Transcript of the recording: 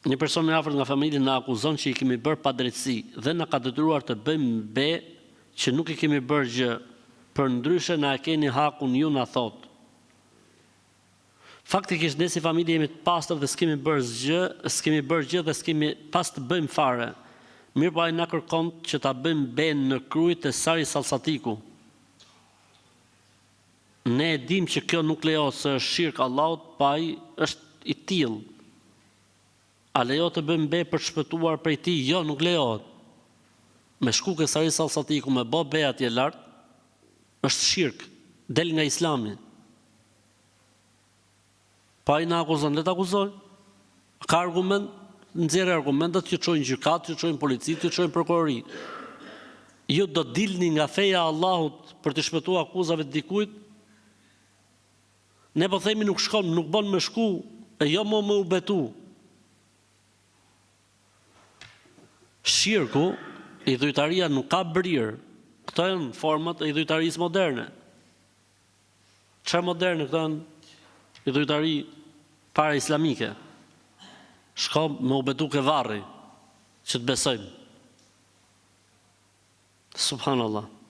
Një person me afërt nga familja na akuzon që i kemi bërë padrejtësi dhe na ka detyruar të bëjmë be që nuk i kemi bërë gjë, përndryshe na e keni hakun ju na thot. Faktikisht ne si familje jemi të pastër dhe s'kemi bërë gjë dhe s'kemi pas të bëjmë fare. Mirë po ai na kërkon që ta bëjmë be në krujt e Sari Salsatiku. Ne e dim që kjo nuk lejohet se është shirk Allahut, pa ai është i tillë. A lejo të bëjmë be për shpëtuar prej tij? Jo, nuk lejohet. Me shku ke Sari Salsatiku, me bë be atje lart, është shirk, del nga Islami. Pa ai na akuzon, le ta akuzoj. Ka argument, nxjerrë argumentet, ju çojnë gjykat, ju çojnë polici, ju çojnë prokurori. Ju do dilni nga feja e Allahut për të shpëtuar akuzave të dikujt? Ne po themi nuk shkon, nuk bën me shku, e jo më u betu. Shirku, idhujtaria nuk ka brirë. Këto janë format e idhujtarisë moderne. Çfarë moderne? Këto janë idhujtari para islamike. Shko me u betu ke varri, që të besojmë. Subhanallah.